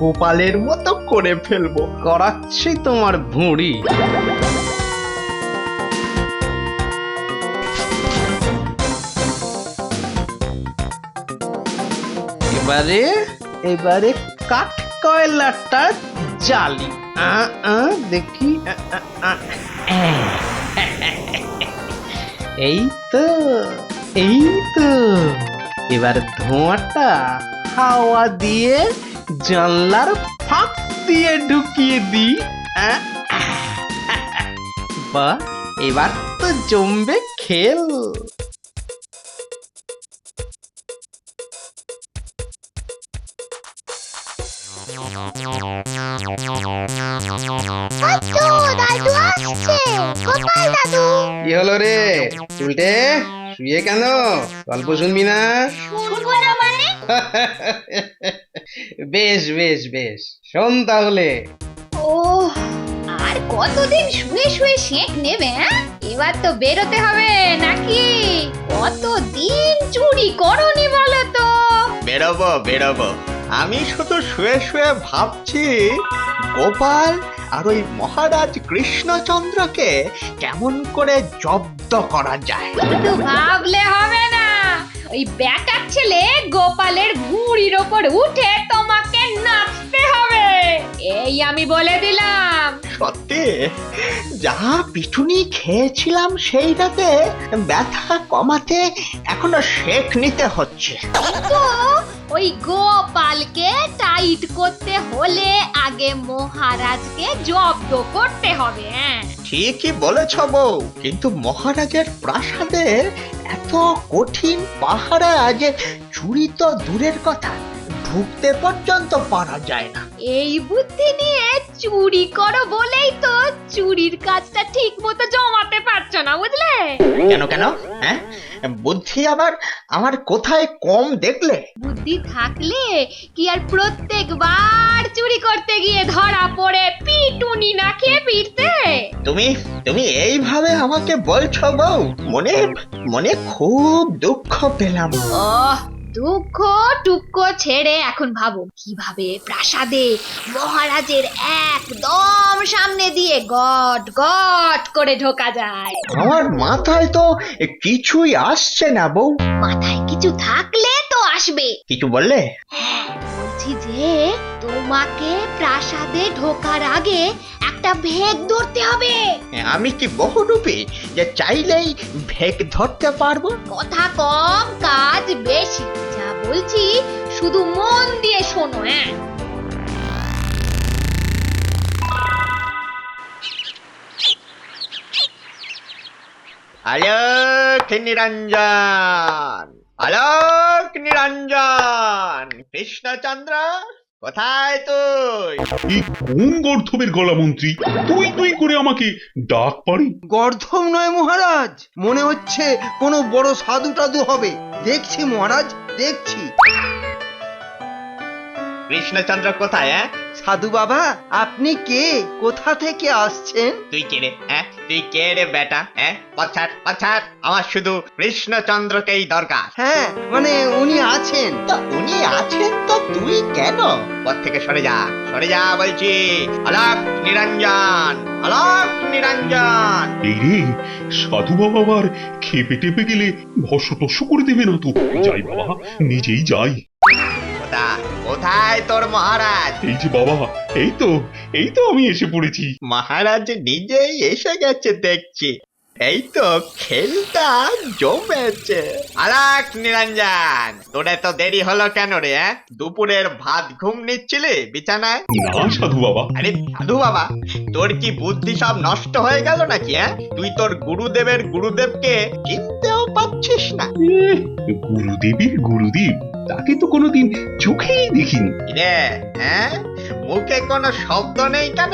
গোপালের মতো করে ফেলবো। করাচ্ছি তোমার ভুঁড়ি। এবারে এবারে কাঠ কয়লাটা জালি। দেখি এই তো এই তো, এবার ধোঁয়াটা হাওয়া দিয়ে জানলার ফাঁক দিয়ে ঢুকিয়ে দিই। বা এবার তো জমবে খেল। কি হলো রে উল্টে, শুয়ে কেন? গল্প শুনবি না? শুনবো না মানে? বেশ বেশ বেশ, শোন তাহলে। ও, আর কতদিন শুয়ে শুয়ে শেক নেবে? এবার তো বেরোতে হবে নাকি? কতদিন চুরি করনি বলো তো? বেরোবো বেরোবো। আমি শুধু শুয়ে শুয়ে ভাবছি গোপাল আর ওই মহারাজ কৃষ্ণচন্দ্রকে কেমন করে জব্দ করা যায়। শুধু ভাবলে হবে না, ওই ব্যাটার ছেলে গোপালের ভুঁড়ির ওপর উঠে তোমাকে নাচতে হবে, এই আমি বলে দিলাম। সত্যি যা পিটুনি খেয়েছিলাম সেই রাতে, ব্যথা কমাতে এখনো শেক নিতে হচ্ছে। কিন্তু ওই গোপালকে টাইট করতে হলে আগে মহারাজকে জব্দ করতে হবে। ঠিকই বলেছ বউ, কিন্তু মহারাজের প্রাসাদে এত কঠিন পাহারা যে চুরি তো দূরের কথা, ঢুকতে পর্যন্ত পারা যায় না। এই বুদ্ধি নিয়ে চুরি করো বলেই তো চুরির কাজটা ঠিক মতো জমাতে পারছো না, বুঝলে? কেন কেন? হ্যাঁ, বুদ্ধি আবার আমার কোথায় কম দেখলে? বুদ্ধি থাকলে কি আর প্রত্যেকবার চুরি করতে গিয়ে ধরা পড়ে পিটুনি না খেয়ে ফিরতে? তুমি তুমি এইভাবে আমাকে বলছো বউ, মনে মনে খুব দুঃখ পেলাম। ওহ, দুঃখ টুক্ক ছেড়ে এখন ভাবো কিভাবে প্রাসাদে মহারাজের একদম সামনে দিয়ে গট গট করে ঢোকা যায়। আমার মাথায় তো কিছুই আসছে না বউ। মাথায় কিছু থাকলে তো আসবে। কিছু বললে? হ্যাঁ, বলছি যে তোমাকে প্রাসাদে ঢোকার আগে একটা ভেগ ধরতে হবে। আমি কি বহুরূপী যে চাইলেই ভেগ ধরতে পারবো? কথা কম কাজ বেশি, যা বলছি শুধু মন দিয়ে শোনো। আলোক নিরঞ্জন, আলোক নিরঞ্জন, কৃষ্ণচন্দ্র কোথায় তুই? এই কোন গর্ধবের গলা মন্ত্রী? তুই তুই করে আমাকে ডাক পারি? গর্ধব নয় মহারাজ, মনে হচ্ছে কোনো বড় সাধু টাধু হবে। দেখছি মহারাজ, দেখছি। কৃষ্ণচন্দ্র কোথায়? সাধু বাবা, আপনি কে? কোথা থেকে আসছেন? তুই কে রে? তুই কে রে বেটা? পছাড় পছাড়, আমার শুধু কৃষ্ণচন্দ্রকেই দরকার। হ্যাঁ, মানে উনি আছেন। তা উনি আছেন তো তুই কেন? পথ থেকে সরে যা, সরে যা বলছি। আলোক নিরঞ্জন, আলোক নিরঞ্জন। এই রে, সাধু বাবা আবার খেপে টেপে গেলে ভস্য টস্য করে দেবে না তো? যাই বাবা, নিজেই যাই। কোথায় তোর মহারাজ? এই যে বাবা, এই তো আমি এসে পড়েছি। মহারাজ নিজেই এসে গেছে দেখছি। এই তো খেলটা জমেছে। আলাক নিরঞ্জন, তোর এত দেরি হলো কেন রে? দুপুরের ভাত ঘুম নিচ্ছিলি বিছানায়? না সাধু বাবা। আরে সাধু বাবা, তোর কি বুদ্ধি সব নষ্ট হয়ে গেল নাকি? তুই তোর গুরুদেবের গুরুদেবকে চিনতেও পাচ্ছিস না? গুরুদেবের গুরুদেব, তাকে তো কোনোদিন চোখেই দেখিনি। রে, মুখে কোনো শব্দ নেই কেন?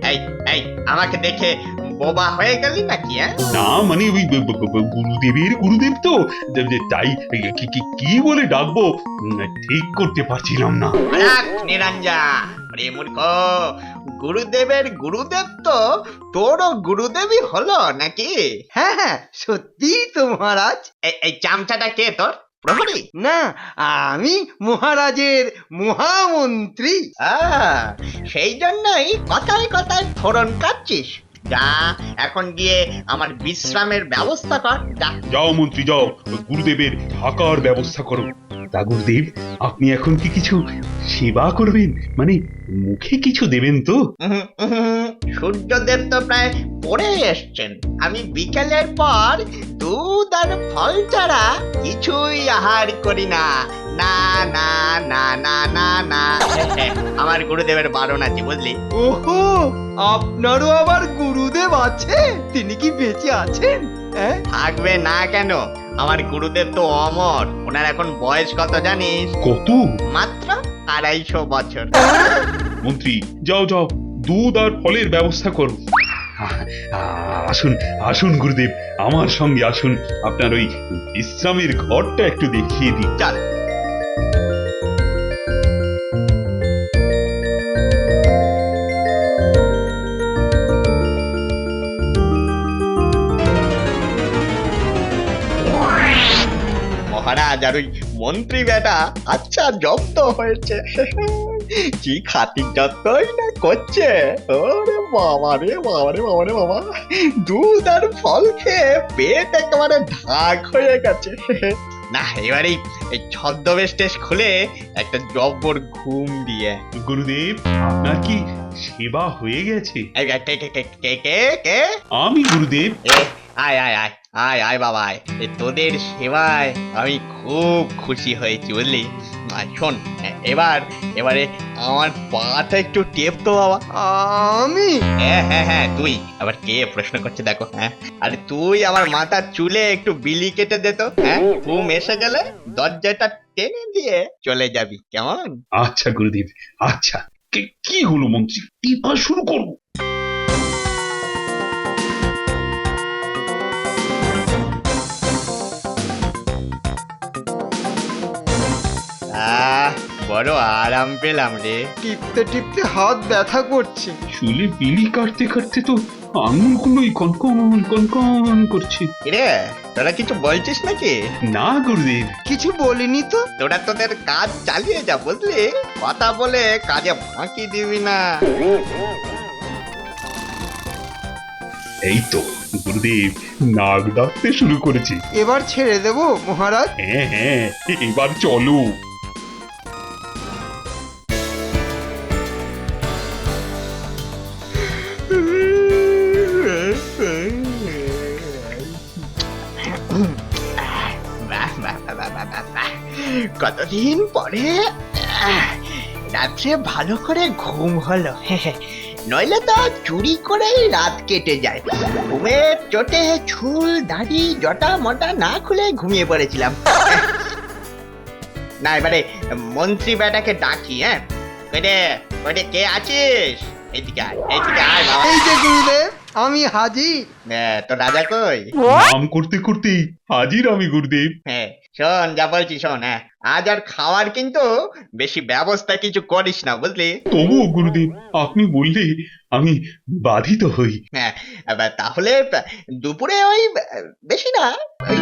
এই এই আমাকে দেখে বোবা হয়ে গেলি নাকি? না মানে ওই গুরুদেবের গুরুদেব তো, তাই কি বলে ডাকবো ঠিক করতে পারছিলাম না। নিরঞ্জন, আরে মূর্খ, গুরুদেবের গুরুদেব তো তোরও গুরুদেবই হলো নাকি? হ্যাঁ হ্যাঁ, সত্যি তো মহারাজ। এই চামচাটা কে তোর? প্রহরী? না, আমি মহারাজের মহামন্ত্রী। সেই জন্যই কথায় কথায় ফোড়ন কাটছিস। যা, এখন গিয়ে আমার বিশ্রামের ব্যবস্থা কর, যা। যাও মন্ত্রী যাও, ওই গুরুদেবের থাকার ব্যবস্থা করো। তা গুরুদেব, আপনি এখন কি কিছু সেবা করবেন? মানে মুখে কিছু দেবেন তো? সূর্যদেব তো প্রায় পড়ে এসছেন। আমি বিকেলের পর দুধ আর ফল ছাড়া কিছুই আহার করি না। না না না না না না আমার গুরুদেবের বারণ আছে, বুঝলি? ওহো, আপনারও আবার গুরুদেব আছে? তিনি কি বেঁচে আছেন? হ্যাঁ, থাকবে না কেন? আমার গুরুদেব তো অমর। ওনার এখন বয়স কত জানিস? কত? মাত্র 250 বছর। মন্ত্রী যাও যাও, দুধ আর ফলের ব্যবস্থা করো। আসুন আসুন গুরুদেব, আমার সঙ্গে আসুন। আপনার ওই বিশ্রামের ঘরটা একটু দেখিয়ে দিই। চল। মহারাজ আর ওই মন্ত্রী বেটা আচ্ছা জব্দ হয়েছে। কি খাতির যতই না করছে। ওরে বাবা রে বাবা রে বাবা রে বাবা, দুধ আর ফল খেয়ে পেট একেবারে ঢাক হয়ে গেছে। না, এবারে এই ছদ্মবেশ টেশ খুলে একটা জব্বর ঘুম দিয়ে। গুরুদেব, আপনার কি সেবা হয়ে গেছে? এই, কে কে কে কে কে কে? আমি গুরুদেব। এ, আয় আয় আয় আয় আয় বাবা আয়। তোদের সেবায় আমি খুব খুশি হয়েছি, বুঝলি? শোন, এবারে আমার পাটা একটু টেপ তো বাবা। আমি? হ্যাঁ হ্যাঁ হ্যাঁ, তুই। আবার কে প্রশ্ন করছে দেখো। হ্যাঁ, আরে তুই আমার মাথার চুলে একটু বিলি কেটে দে তো। হ্যাঁ, ঘুম এসে গেলে দরজাটা টেনে দিয়ে চলে যাবি, কেমন? আচ্ছা গুরুদেব, আচ্ছা। কি হলো মন্ত্রী, টিপা শুরু করবো? বড় আরাম পেলাম রে। টিপতে টিপতে হাত ব্যথা করছে। চুলে বিলি কাটতে কাটতে তো আঙুলগুলোই কনকন কনকন করছে। রে, তোরা কিছু বলছিস নাকি? না গুরুদেব। কিছু বলিনি তো। তোরা তোদের কাজ চালিয়ে যা, বুঝলি? কথা বলে কাজে ফাঁকি দিবি না। এই তো গুরুদেব নাক ডাকতে শুরু করেছে। এবার ছেড়ে দেব মহারাজ? হ্যাঁ হ্যাঁ, এবার চলো। বাহ, বাহ, বাহ, বাহ, বাহ, বাহ, বাহ। কতদিন পরে রাত্রে ভালো করে ঘুম হলো। নইলে তো চুরি করেই রাত কেটে যায়। ঘুমের চোটে চুল দাড়ি জটা মটা না খুলে ঘুমিয়ে পড়েছিলাম। না, এবারে মন্ত্রী বেটাকে ডাকি। হ্যাঁ, ওইটা কে আছিস? এইদিকে আয়, এইদিকে আয় বাবা। এই যে গুরুদেব, আমি হাজির। তো রাজা কই? নাম করতে করতে হাজির আমি গুরুদেব। হ্যাঁ, শোন যা বলছি শোন। হ্যাঁ, আজ আর খাওয়ার কিন্তু বেশি ব্যবস্থা কিছু করিস না, বুঝলি? তবুও গুরুদেব, আপনি বললে আমি বাধিত হই। হ্যাঁ, এবার তাহলে দুপুরে ওই বেশি না, ওই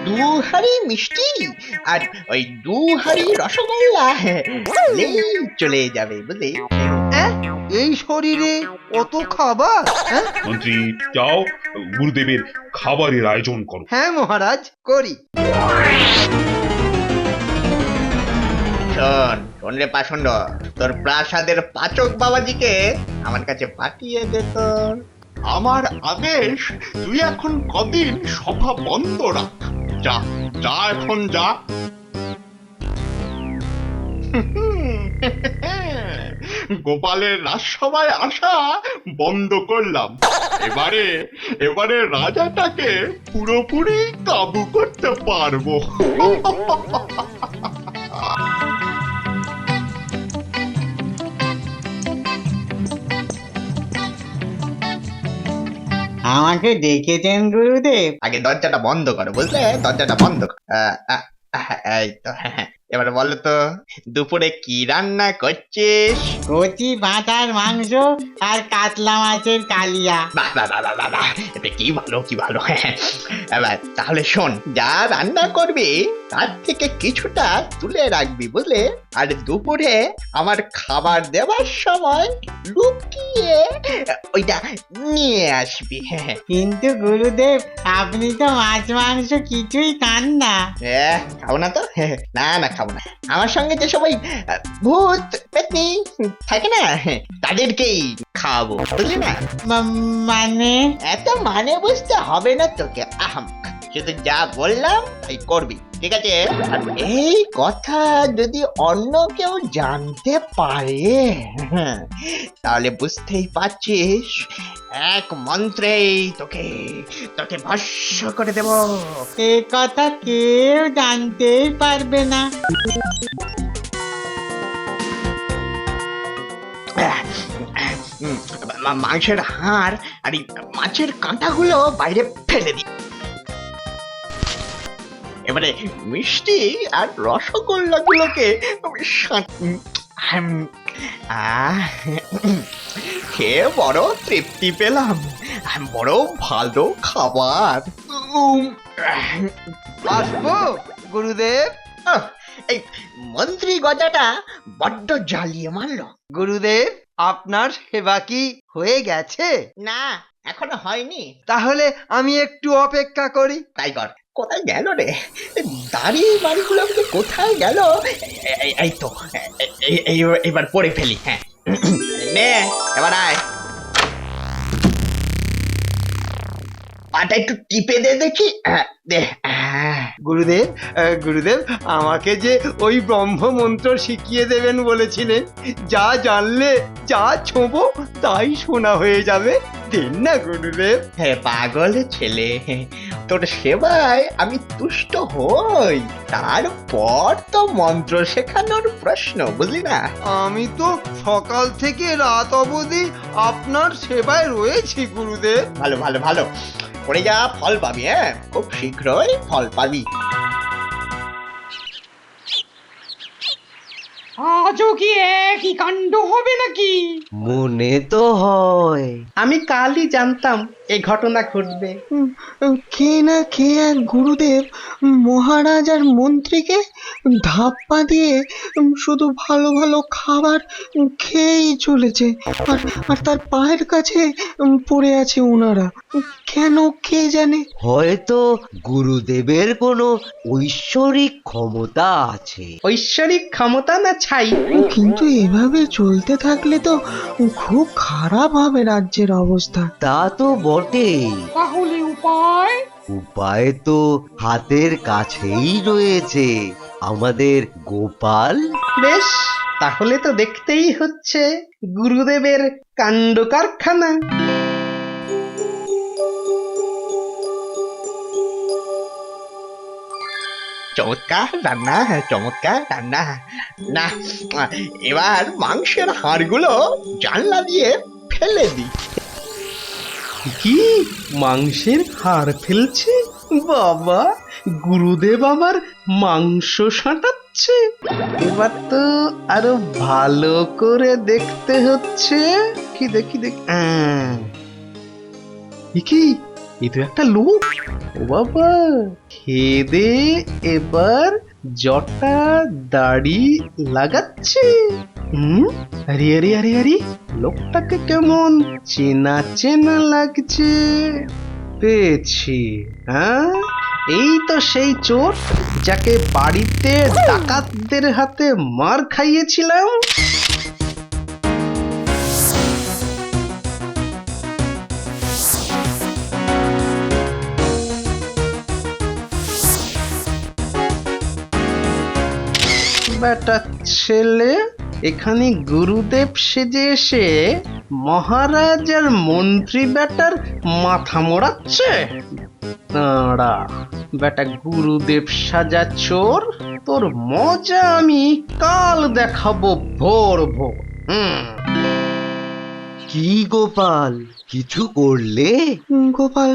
2 হাঁড়ি মিষ্টি আর ওই 2 হাঁড়ি রসগোল্লা হলেই চলে যাবে, বুঝলি? এই শরীরে অত খাবার? হ্যাঁ মন্ত্রী যাও, গুরুদেবের খাবারের আয়োজন করো। হ্যাঁ মহারাজ, করি। শোন রে পাষণ্ড, তোর প্রাসাদের পাচক বাবাজিকে আমার কাছে পাঠিয়ে দে তো। আমার আদেশ, তুই এখন কদিন সভা বন্ধ রাখ। যা যা, এখন যা। গোপালের রাজসভায় আসা বন্ধ করলাম। এবারে রাজাটাকে পুরোপুরি কাবু করতে পারবো। আমাকে ডেকেছেন গুরুদেব? আগে দরজাটা বন্ধ করো, বুঝলে? দরজাটা বন্ধ করো। এই তো, হ্যাঁ, এবার বলো তো দুপুরে কি রান্না করছিস? কচি পাঁঠার মাংস আর কাতলা মাছের কালিয়া। বাহ বাহ বাহ বাহ বাহ বাহ, এটা কি ভালো কি ভালো। এবার তাহলে শোন, যা রান্না করবি তার থেকে কিছুটা তুলে রাখবি বুঝলে, আর দুপুরে আমার খাবার দেওয়ার সময় লুকিয়ে ওইটা নিয়ে আসবি। কিন্তু গুরুদেব, আপনি তো মাছ মাংস কিছুই খান না। খাবো না তো? না না খাবো না। আমার সঙ্গে যে সবাই ভূত পেতনি থাকে না, তাদেরকেই খাবো বুঝলি না। মানে? এত মানে বুঝতে হবে না তোকে, আহম। শুধু যা বললাম তাই করবি, ঠিক আছে? আর এই কথা যদি অন্য কেউ জানতে পারে, তাহলে বুঝতেই পারছিস এক মন্ত্রেই তোকে তোকে ভস্ম করে দেব। এ কথা কেউ জানতেই পারবে না। মাংসের হাড় আর এই মাছের কাঁটাগুলো বাইরে ফেলে দি। এবারে মিষ্টি আর রসগোল্লা গুলোকে খেয়ে বড় তৃপ্তি পেলাম, বড় ভালো খাবার। আসবো গুরুদেব? আহ, এই মন্ত্রী গজাটা বড্ড জ্বালিয়ে মারলো। গুরুদেব, আপনার সেবা কি হয়ে গেছে? না, এখনো হয়নি। তাহলে আমি একটু অপেক্ষা করি। তাই কর। কোথায় গেল রে দাড়ি বাড়িগুলো, কোথায় গেল? এই তো, এবার পড়ে ফেলি। হ্যাঁ, নে এবার আয়, পাটা একটু টিপে দে দেখি। দে। গুরুদেব, গুরুদেব, আমাকে যে ওই ব্রহ্ম মন্ত্র শিখিয়ে দেবেন বলেছিলেন, যা জানলে যা ছোঁবো তাই শোনা হয়ে যাবে, দেন না গুরুদেব। হ্যাঁ পাগল ছেলে, তোর সেবায় আমি তুষ্ট হই, তারপর তো মন্ত্র শেখানোর প্রশ্ন, বুঝলি না? আমি তো সকাল থেকে রাত অবধি আপনার সেবায় রয়েছি গুরুদেব। ভালো ভালো ভালো করে যা, ফল পাবি। হ্যাঁ, খুব শীঘ্রই ফল পাবি। আজও কি একই কাণ্ড হবে নাকি? মনে তো হয়। আমি কালই জানতাম এই ঘটনা ঘটবে। কে না কে এক গুরুদেব মহারাজ আর মন্ত্রীকে ধাপ্পা দিয়ে শুধু ভালো ভালো খাবার খেয়েই চলেছে, আর আর তার পায়ের কাছে পড়ে আছে ওনারা। কেন কে জানে? হয়তো গুরুদেবের কোনো ঐশ্বরিক ক্ষমতা আছে। ঐশ্বরিক ক্ষমতা না ছাই। কিন্তু এভাবে চলতে থাকলে তো খুব খারাপ হবে রাজ্যের অবস্থা। তা তো বটেই। তাহলে উপায়? উপায় তো হাতের কাছেই রয়েছে, আমাদের গোপাল। বেশ, তাহলে তো দেখতেই হচ্ছে গুরুদেবের কাণ্ড কারখানা। চমৎকার রান্না, চমৎকার রান্না। না, এবার মাংসের হাড়গুলো জানলা দিয়ে ফেলে দি। কি মাংসের হাড় ফেলছে? বাবা, গুরুদেব আবার মাংস সাঁটাচ্ছে। এবার তো আরো ভালো করে দেখতে হচ্ছে। কি দেখি দেখি, কি এ তো একটা লোক। ও বাবা, খেয়ে দে এবার জটা দাড়ি লাগাচ্ছে। আরে আরে আরে আরে, লোকটাকে কেমন চেনা চেনা লাগছে। পেয়েছি। হ্যাঁ, এই তো সেই চোর যাকে বাড়িতে ডাকাতদের হাতে মার খাইয়েছিলাম। বেটা ছেলে এখানে গুরুদেব সেজে এসে মহারাজ আর মন্ত্রী বেটার মাথা মোড়াচ্ছে। দাঁড়া, বেটা গুরুদেব সাজা চোর, তোর মজা আমি কাল দেখাবো ভোর ভোর। কি গোপাল, কিছু করলে? গোপাল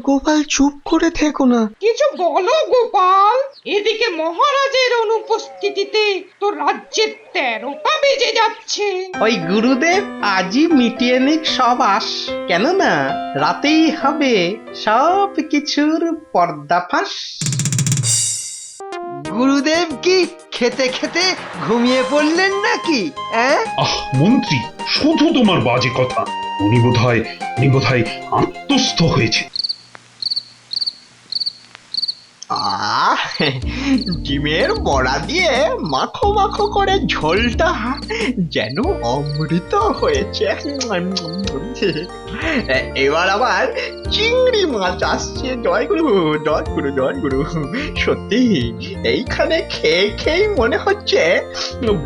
গোপাল চুপ করে থেকো না। কিছু বলো গোপাল, এদিকে মহারাজের অনুপস্থিতিতে তো রাজ্যের 13টা বেজে যাচ্ছে। ওই গুরুদেব আজই মিটিয়ে নিক সব আস, কেননা রাতেই হবে সব কিছুর পর্দাফাঁস। গুরুদেব কি খেতে খেতে ঘুমিয়ে পড়লেন নাকি? আহ মন্ত্রী, শুধু তোমার বাজে কথা। উনি বোধহয় আত্মস্থ হয়েছে। ডিমের বড়া দিয়ে মাখো মাখো করে ঝোলটা যেন অমৃত হয়েছে। এবার আবার চিংড়ি মাছ আসছে। জয় গুরু, জয় গুরু, জয় গুরু। সত্যি এইখানে খেয়ে খেয়ে মনে হচ্ছে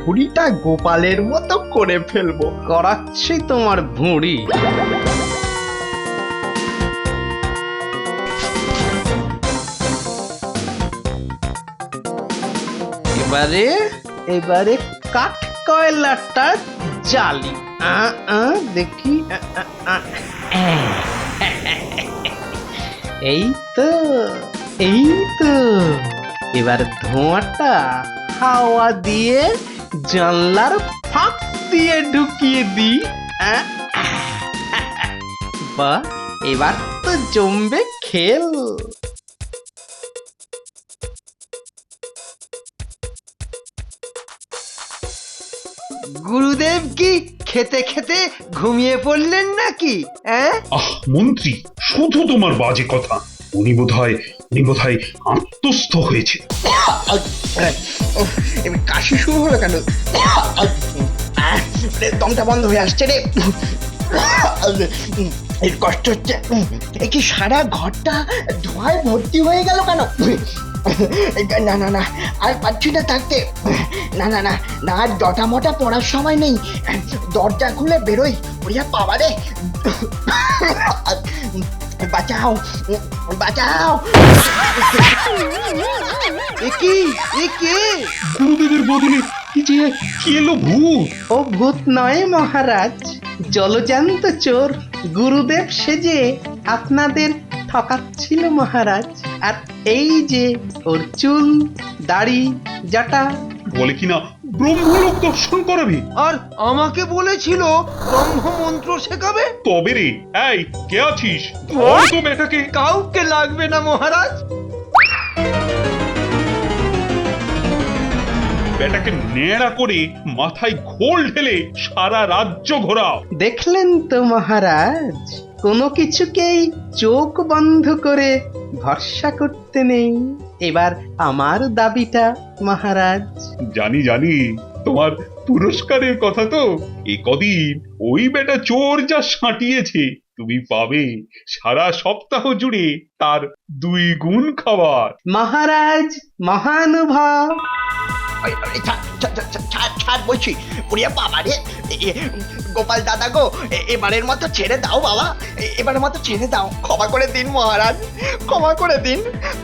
ভুড়িটা গোপালের মতো করে ফেলবো। করাচ্ছি তোমার ভুঁড়ি। এবারে কাঠ কয়লাটা জালি। দেখি, এই তো, এই তো। এবার ধোঁয়াটা হাওয়া দিয়ে জানলার ফাঁক দিয়ে ঢুকিয়ে দিই। বাহ, এবার তো জমবে খেল। গুরুদেব কি খেতে খেতে ঘুমিয়ে পড়লেন নাকি? আহ মন্ত্রী, শুধু তোমার বাজে কথা। উনি বোধহয় আত্মস্থ হয়েছে। কাশি শুরু হলো কেন? দমটা বন্ধ হয়ে আসছে রে। এর কষ্ট হচ্ছে। এ কি সারা ঘরটা ধোঁয়ায় ভর্তি হয়ে গেল কেন? না না না, আর পাচ্ছি না থাকতে। না না না না, আর ডটা মটা পড়ার সময় নেই। দরজা খুলে বেরোই। ওরিয়া বাবা রে, বাঁচাও বাঁচাও। এ কি, এ কে? গুরুদেবের বদলে কি এলো ভূত? ও ভূত নয় মহারাজ, জলজান্ত চোর গুরুদেব সেজে আপনাদের ঠকাচ্ছিল মহারাজ। আর এই যে ওর চুল, দাড়ি, জটা। বলে কিনা ব্রহ্মলোক দর্শন করাবে। আর আমাকে বলেছিল ব্রহ্ম মন্ত্র শেখাবে। তবে রে, এই কে আছিস? ধর তো বেটাকে। কাউকে লাগবে না মহারাজ। বেটাকে ন্যাড়া করে মাথায় ঘোল ঢেলে সারা রাজ্য ঘোরাও। দেখলেন তো মহারাজ, কোনো কিছুকেই চোখ বন্ধ করে ভরসা করতে নেই। এবার আমার দাবিটা মহারাজ। জানি তোমার পুরস্কারের কথা তো। এ কদিন ওই বেটা চোর যা সাঁটিয়েছে, তুমি পাবে সারা সপ্তাহ জুড়ে তার 2 গুণ খাবার। মহারাজ মহানুভব। ছাড় বলছি। ওরিয়া বাবা রে, গোপাল দাদা গো, এবারের মতো ছেড়ে দাও বাবা। এবারের মতো ছেড়ে দাও। ক্ষমা করে দিন মহারাজ, ক্ষমা করে দিন।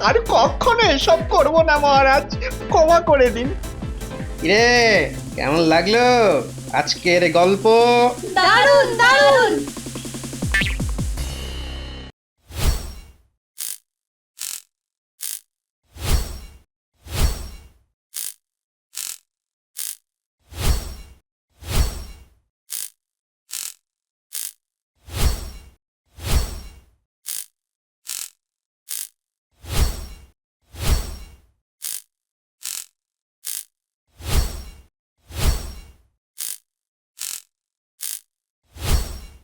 আর কখনো এসব করবো না মহারাজ, ক্ষমা করে দিন। রে, কেমন লাগলো আজকের গল্প? দারুণ দারুণ।